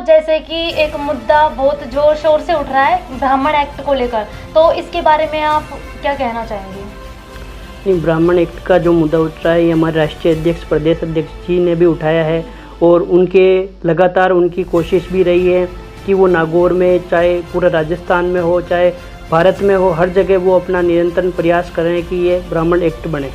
जैसे कि एक मुद्दा बहुत जोर शोर से उठ रहा है ब्राह्मण एक्ट को लेकर, तो इसके बारे में आप क्या कहना चाहेंगे? नहीं, ब्राह्मण एक्ट का जो मुद्दा उठ रहा है ये हमारे राष्ट्रीय अध्यक्ष प्रदेश अध्यक्ष जी ने भी उठाया है और उनके लगातार उनकी कोशिश भी रही है कि वो नागौर में, चाहे पूरा राजस्थान में हो, चाहे भारत में हो, हर जगह वो अपना निरंतर प्रयास कर रहे हैं कि ये ब्राह्मण एक्ट बने।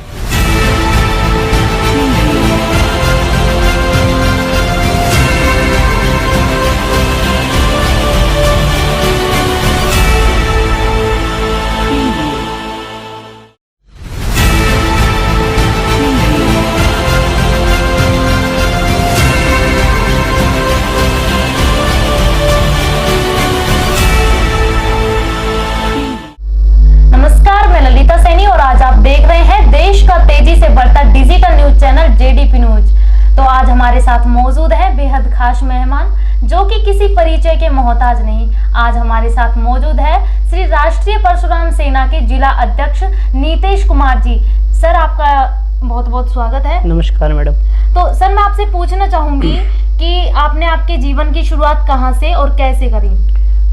Channel JDP news. तो आज हमारे साथ मौजूद है बेहद खास मेहमान जो कि किसी परिचय के मोहताज नहीं। आज हमारे साथ मौजूद है श्री राष्ट्रीय परशुराम सेना के जिला अध्यक्ष नीतेश कुमार जी। सर, आपका बहुत बहुत स्वागत है। नमस्कार मैडम। तो सर, मैं आपसे पूछना चाहूंगी कि आपने आपके जीवन की शुरुआत कहां से और कैसे करी?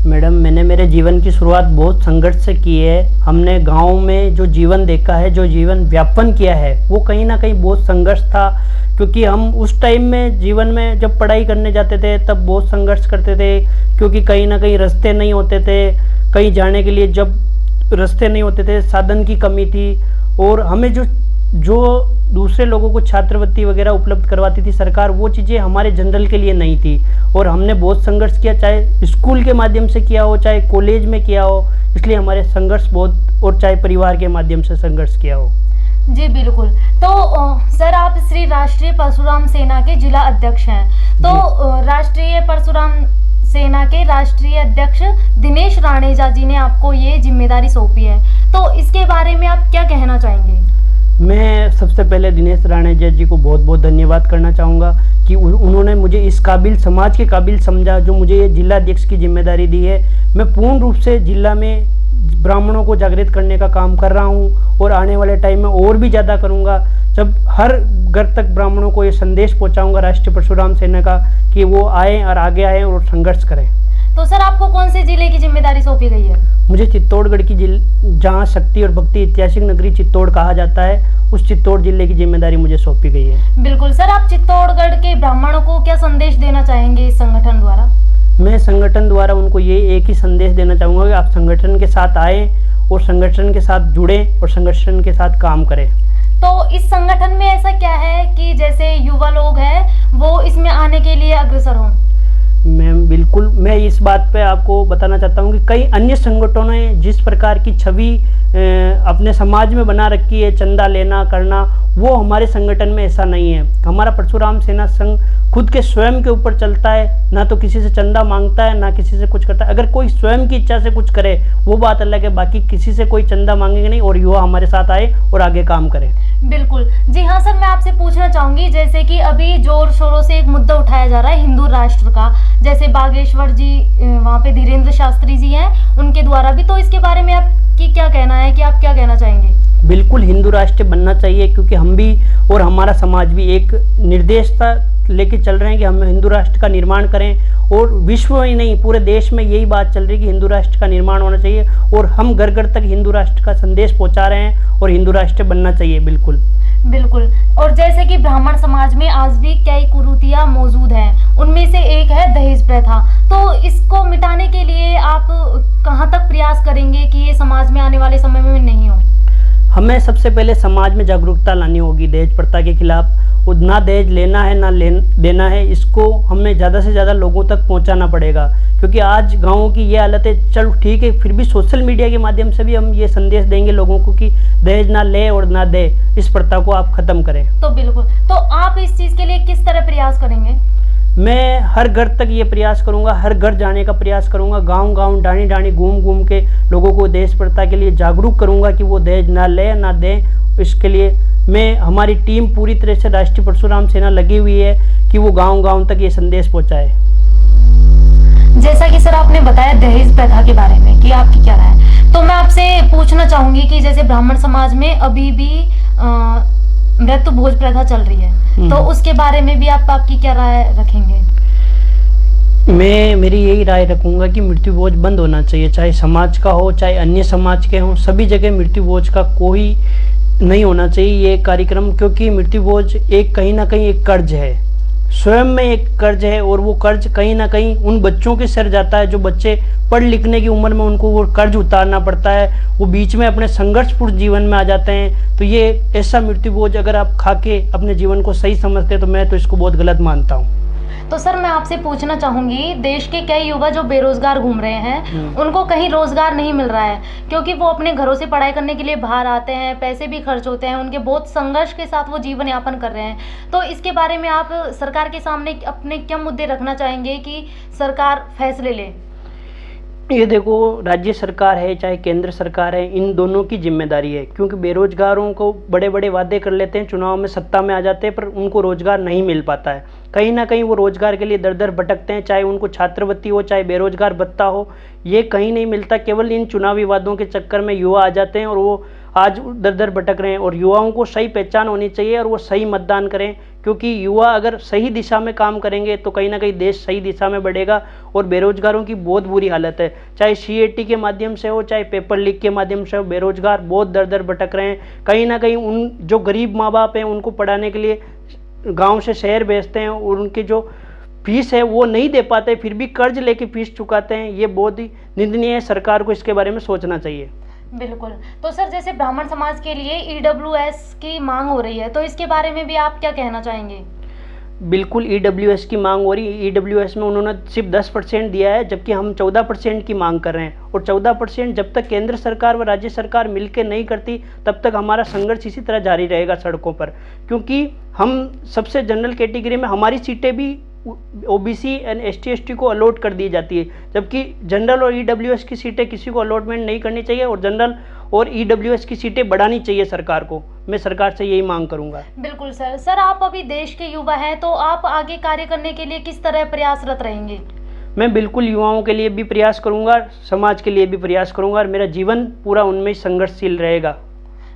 मैडम, मैंने मेरे जीवन की शुरुआत बहुत संघर्ष से की है। हमने गांव में जो जीवन देखा है, जो जीवन व्यापन किया है, वो कहीं ना कहीं बहुत संघर्ष था। क्योंकि हम उस टाइम में जीवन में जब पढ़ाई करने जाते थे तब बहुत संघर्ष करते थे, क्योंकि कहीं ना कहीं रास्ते नहीं होते थे। कहीं जाने के लिए जब रास्ते नहीं होते थे, साधन की कमी थी और हमें जो दूसरे लोगों को छात्रवृत्ति वगैरह उपलब्ध करवाती थी सरकार, वो चीज़ें हमारे जनरल के लिए नहीं थी। और हमने बहुत संघर्ष किया, चाहे स्कूल के माध्यम से किया हो, चाहे कॉलेज में किया हो, इसलिए हमारे संघर्ष बहुत, और चाहे परिवार के माध्यम से संघर्ष किया हो। जी बिल्कुल। तो सर, आप श्री राष्ट्रीय परशुराम सेना के जिला अध्यक्ष हैं। तो राष्ट्रीय परशुराम सेना के राष्ट्रीय अध्यक्ष दिनेश राणेजा जी ने आपको ये जिम्मेदारी सौंपी है, तो इसके बारे में आप क्या कहना चाहेंगे? मैं सबसे पहले दिनेश राणेजा जी को बहुत बहुत धन्यवाद करना चाहूँगा कि उन्होंने मुझे इस काबिल, समाज के काबिल समझा, जो मुझे ये जिला अध्यक्ष की जिम्मेदारी दी है। मैं पूर्ण रूप से जिला में ब्राह्मणों को जागृत करने का काम कर रहा हूँ और आने वाले टाइम में और भी ज़्यादा करूँगा, जब हर घर तक ब्राह्मणों को ये संदेश पहुँचाऊँगा राष्ट्रीय परशुराम सेना का कि वो आएँ और आगे आएँ और संघर्ष करें। तो सर, आपको कौन से जिले की जिम्मेदारी सौंपी गई है? मुझे चित्तौड़गढ़ की जहाँ शक्ति और भक्ति ऐतिहासिक नगरी चित्तौड़ कहा जाता है, उस चित्तौड़ जिले की जिम्मेदारी मुझे सौंपी गई है। बिल्कुल सर, आप चित्तौड़गढ़ के ब्राह्मणों को क्या संदेश देना चाहेंगे इस संगठन द्वारा? मैं संगठन द्वारा उनको ये एक ही संदेश देना चाहूँगा कि आप संगठन के साथ आएँ और संगठन के साथ जुड़ें और संगठन के साथ काम करें। तो इस संगठन में ऐसा क्या है कि जैसे युवा लोग हैं वो इसमें आने के लिए अग्रसर हों? मैं इस बात पे आपको बताना चाहता हूँ कि कई अन्य संगठनों ने जिस प्रकार की छवि अपने समाज में बना रखी है, चंदा लेना करना, वो हमारे संगठन में ऐसा नहीं है। हमारा परशुराम सेना संघ खुद के स्वयं के ऊपर चलता है, ना तो किसी से चंदा मांगता है, ना किसी से कुछ करता है। अगर कोई स्वयं की इच्छा से कुछ करे वो बात अलग है, बाकी किसी से कोई चंदा मांगेंगे नहीं और युवा हमारे साथ आए और आगे काम करें। बिल्कुल। जी हाँ सर, मैं आपसे पूछना चाहूंगी, जैसे कि अभी जोर शोरों से एक मुद्दा उठाया जा रहा है हिंदू राष्ट्र का, जैसे बागेश्वर जी, वहाँ पे धीरेन्द्र शास्त्री जी हैं, उनके द्वारा भी, तो इसके बारे में आपकी क्या कहना है, कि आप क्या कहना चाहेंगे? बिल्कुल हिंदू राष्ट्र बनना चाहिए, क्योंकि हम भी और हमारा समाज भी एक निर्देशता लेके चल रहे हैं कि हम हिंदू राष्ट्र का निर्माण करें। और विश्व में ही नहीं, पूरे देश में यही बात चल रही है कि हिंदू राष्ट्र का निर्माण होना चाहिए और हम घर घर तक हिंदू राष्ट्र का संदेश पहुंचा रहे हैं और हिंदू राष्ट्र बनना चाहिए। बिल्कुल बिल्कुल। और जैसे कि ब्राह्मण समाज में आज भी कई कुरीतियां मौजूद हैं, उनमें से एक है दहेज प्रथा। तो इसको मिटाने के लिए आप कहां तक प्रयास करेंगे कि ये समाज में आने वाले समय में नहीं हो? हमें सबसे पहले समाज में जागरूकता लानी होगी दहेज प्रथा के खिलाफ। ना दहेज लेना है ना देना है, इसको हमें ज़्यादा से ज़्यादा लोगों तक पहुंचाना पड़ेगा। क्योंकि आज गाँवों की ये हालत है, चलो ठीक है, फिर भी सोशल मीडिया के माध्यम से भी हम ये संदेश देंगे लोगों को कि दहेज ना ले और ना दे, इस प्रथा को आप ख़त्म करें। तो बिल्कुल। तो आप इस चीज़ के लिए किस तरह प्रयास करेंगे? मैं हर घर तक ये प्रयास करूंगा, हर घर जाने का प्रयास करूंगा, गांव गांव डाणी डाणी घूम के लोगों को दहेज प्रथा के लिए जागरूक करूंगा कि वो दहेज ना ले ना दें। इसके लिए मैं, हमारी टीम पूरी तरह से राष्ट्रीय परशुराम सेना लगी हुई है कि वो गांव गांव तक ये संदेश पहुंचाए। जैसा कि सर आपने बताया दहेज प्रथा के बारे में कि आपकी क्या राय है, तो मैं आपसे पूछना चाहूंगी कि जैसे ब्राह्मण समाज में अभी भी मृत्यु भोज प्रथा चल रही है, तो उसके बारे में भी आप आपकी क्या राय रखेंगे? मेरी यही राय रखूंगा कि मृत्यु बोझ बंद होना चाहिए, चाहे समाज का हो चाहे अन्य समाज के हों, सभी जगह मृत्यु बोझ का कोई नहीं होना चाहिए ये कार्यक्रम, क्योंकि मृत्यु बोझ एक कहीं ना कहीं एक कर्ज है, स्वयं में एक कर्ज है, और वो कर्ज कहीं ना कहीं उन बच्चों के सिर जाता है जो बच्चे पढ़ लिखने की उम्र में उनको वो कर्ज उतारना पड़ता है, वो बीच में अपने संघर्षपूर्ण जीवन में आ जाते हैं। तो ये ऐसा मृत्यु बोझ अगर आप खा के अपने जीवन को सही समझते हैं तो मैं तो इसको बहुत गलत मानता हूँ। तो सर मैं आपसे पूछना चाहूँगी, देश के कई युवा जो बेरोजगार घूम रहे हैं उनको कहीं रोजगार नहीं मिल रहा है, क्योंकि वो अपने घरों से पढ़ाई करने के लिए बाहर आते हैं, पैसे भी खर्च होते हैं, उनके बहुत संघर्ष के साथ वो जीवन यापन कर रहे हैं। तो इसके बारे में आप सरकार के सामने अपने क्या मुद्दे रखना चाहेंगे कि सरकार फैसले ले? ये देखो, राज्य सरकार है चाहे केंद्र सरकार है, इन दोनों की जिम्मेदारी है, क्योंकि बेरोजगारों को बड़े बड़े वादे कर लेते हैं, चुनाव में सत्ता में आ जाते हैं, पर उनको रोजगार नहीं मिल पाता है। कहीं ना कहीं वो रोजगार के लिए दर दर भटकते हैं, चाहे उनको छात्रवृत्ति हो चाहे बेरोजगार भत्ता हो, ये कहीं नहीं मिलता। केवल इन चुनावी वादों के चक्कर में युवा आ जाते हैं और वो आज दर दर भटक रहे हैं। और युवाओं को सही पहचान होनी चाहिए और वो सही मतदान करें, क्योंकि युवा अगर सही दिशा में काम करेंगे तो कहीं ना कहीं देश सही दिशा में बढ़ेगा। और बेरोजगारों की बहुत बुरी हालत है, चाहे CAT के माध्यम से हो चाहे पेपर लीक के माध्यम से हो, बेरोजगार बहुत दर दर भटक रहे हैं। कहीं ना कहीं उन जो गरीब माँ बाप हैं उनको पढ़ाने के लिए गांव से शहर भेजते हैं और उनकी जो फीस है वो नहीं दे पाते, फिर भी कर्ज लेके फीस चुकाते हैं। ये बहुत ही निंदनीय है, सरकार को इसके बारे में सोचना चाहिए। बिल्कुल। तो सर जैसे ब्राह्मण समाज के लिए EWS की मांग हो रही है, तो इसके बारे में भी आप क्या कहना चाहेंगे? बिल्कुल, EWS की मांग हो रही है। EWS में उन्होंने सिर्फ 10% दिया है, जबकि हम 14% की मांग कर रहे हैं। और 14% जब तक केंद्र सरकार व राज्य सरकार मिलकर नहीं करती तब तक हमारा संघर्ष इसी तरह जारी रहेगा सड़कों पर, क्योंकि हम सबसे जनरल कैटेगरी में हमारी सीटें भी OBC एंड ST को अलॉट कर दी जाती है, जबकि जनरल और EWS की सीटें किसी को अलॉटमेंट नहीं करनी चाहिए और जनरल और EWS की सीटें बढ़ानी चाहिए सरकार को। मैं सरकार से यही मांग करूंगा। बिल्कुल सर। सर आप अभी देश के युवा हैं, तो आप आगे कार्य करने के लिए किस तरह प्रयासरत रहेंगे? मैं बिल्कुल युवाओं के लिए भी प्रयास करूंगा, समाज के लिए भी प्रयास करूंगा और मेरा जीवन पूरा उनमें संघर्षशील रहेगा।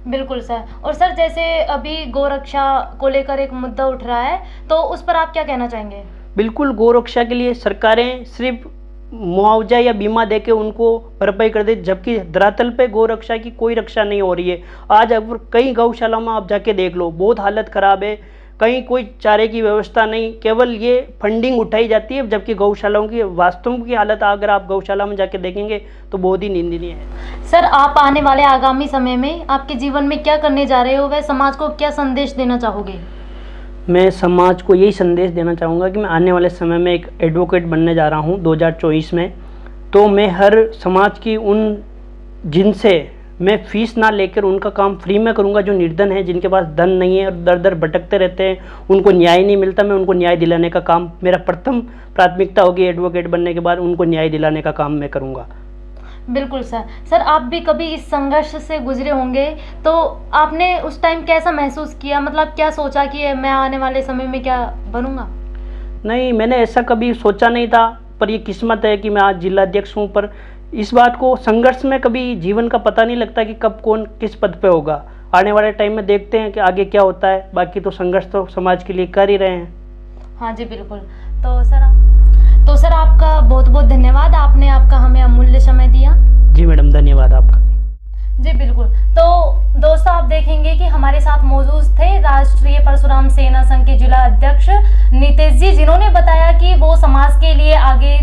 बिल्कुल सर। और सर जैसे अभी गोरक्षा को लेकर एक मुद्दा उठ रहा है, तो उस पर आप क्या कहना चाहेंगे? बिल्कुल, गोरक्षा के लिए सरकारें सिर्फ मुआवजा या बीमा देके उनको भरपाई कर दे, जबकि धरातल पे गोरक्षा की कोई रक्षा नहीं हो रही है। आज अगर कई गौशालाओं में आप जाके देख लो, बहुत हालत खराब है, कहीं कोई चारे की व्यवस्था नहीं, केवल ये फंडिंग उठाई जाती है, जबकि गौशालाओं की वास्तव की हालत अगर आप गौशाला में जाके देखेंगे तो बहुत ही निंदनीय है। सर आप आने वाले आगामी समय में आपके जीवन में क्या करने जा रहे हो, वह समाज को क्या संदेश देना चाहोगे? मैं समाज को यही संदेश देना चाहूँगा कि मैं आने वाले समय में एक एडवोकेट बनने जा रहा हूँ 2024 में। तो मैं हर समाज की उन जिनसे मैं फीस ना लेकर उनका काम फ्री में करूँगा, जो निर्धन है, जिनके पास धन नहीं है और दर दर भटकते रहते हैं, उनको न्याय नहीं मिलता, मैं उनको न्याय दिलाने का काम, मेरा प्रथम प्राथमिकता होगी। एडवोकेट बनने के बाद उनको न्याय दिलाने का काम मैं करूँगा। बिल्कुल सर। सर आप भी कभी इस संघर्ष से गुजरे होंगे, तो आपने उस टाइम कैसा महसूस किया, मतलब क्या सोचा कि मैं आने वाले समय में क्या बनूंगा? नहीं, मैंने ऐसा कभी सोचा नहीं था, पर ये किस्मत है कि मैं आज जिलाध्यक्ष हूँ। पर इस बात को, संघर्ष में कभी जीवन का पता नहीं लगता कि कब कौन किस पद पे होगा। आने वाले टाइम में देखते हैं कि आगे क्या होता है। बाकी तो संघर्ष तो समाज के लिए कर ही रहे हैं। हाँ जी बिल्कुल। तो सर आपका बहुत बहुत धन्यवाद, आपने आपका हमें अमूल्य समय दिया। जी मैडम, धन्यवाद आपका। जी बिल्कुल। तो दोस्तों आप देखेंगे कि हमारे साथ मौजूद थे राष्ट्रीय परशुराम सेना संघ के जिला अध्यक्ष नितेश जी, जिन्होंने बताया कि वो समाज के लिए आगे